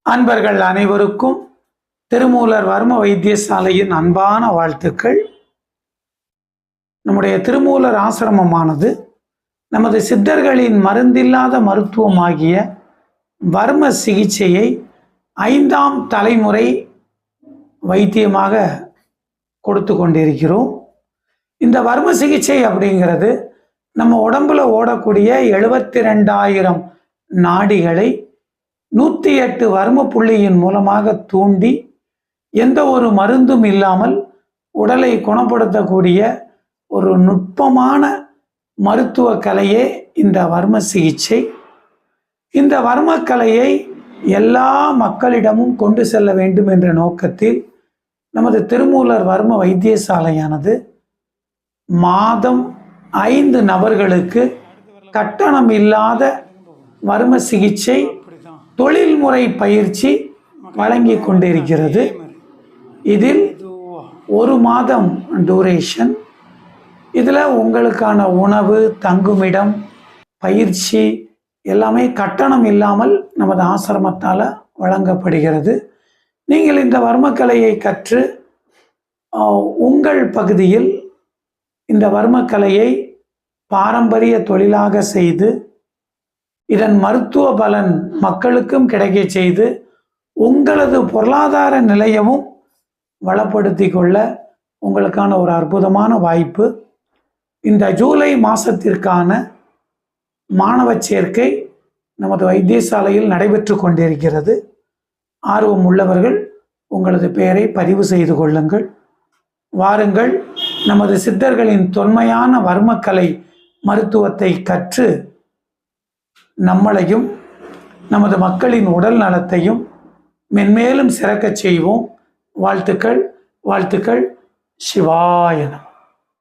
அன்பர்கள் அனைவருக்கும் திருமூலர் வர்ம வைத்தியசாலையின் அன்பான வாழ்த்துக்கள். நம்முடைய திருமூலர் ஆசிரமமானது நமது சித்தர்களின் மருந்தில்லாத மருத்துவமாகிய வர்ம சிகிச்சையை 5ஆம் தலைமுறை வைத்தியமாக கொடுத்து கொண்டிருக்கிறோம். இந்த வர்ம சிகிச்சை அப்படிங்கிறது நம்ம உடம்புல ஓடக்கூடிய 72,000 நாடிகளை 108 வர்ம புள்ளியின் மூலமாக தூண்டி எந்த ஒரு மருந்தும் இல்லாமல் உடலை குணப்படுத்தக்கூடிய ஒரு நுட்பமான மருத்துவ கலையே இந்த வர்ம சிகிச்சை. இந்த வர்ம கலையை எல்லா மக்களிடமும் கொண்டு செல்ல வேண்டும் என்ற நோக்கத்தில் நமது திருமூலர் வர்ம வைத்தியசாலையானது மாதம் 5 நபர்களுக்கு கட்டணம் இல்லாத வர்ம சிகிச்சை தொழில்முறை பயிற்சி வழங்கி கொண்டிருக்கிறது. இதில் 1 மாதம் டூரேஷன். இதில் உங்களுக்கான உணவு, தங்குமிடம், பயிற்சி எல்லாமே கட்டணம் இல்லாமல் நமது ஆசிரமத்தால் வழங்கப்படுகிறது. நீங்கள் இந்த வர்மக்கலையை கற்று உங்கள் பகுதியில் இந்த வர்மக்கலையை பாரம்பரிய தொழிலாக செய்து இதன் மருத்துவ பலன் மக்களுக்கும் கிடைக்க செய்து உங்களது பொருளாதார நிலையமும் வளப்படுத்தி கொள்ள உங்களுக்கான ஒரு அற்புதமான வாய்ப்பு. இந்த ஜூலை மாதத்திற்கான மாணவ சேர்க்கை நமது வைத்தியசாலையில் நடைபெற்று கொண்டிருக்கிறது. ஆர்வம் உள்ளவர்கள் உங்களது பெயரை பதிவு செய்து கொள்ளுங்கள். வாருங்கள், நமது சித்தர்களின் தொன்மையான வர்மக்கலை மருத்துவத்தை கற்று நம்மளையும் நமது மக்களின் உடல் நலத்தையும் மென்மேலும் சிறக்கச் செய்வோம். வாழ்த்துக்கள், வாழ்த்துக்கள். சிவாய நமः.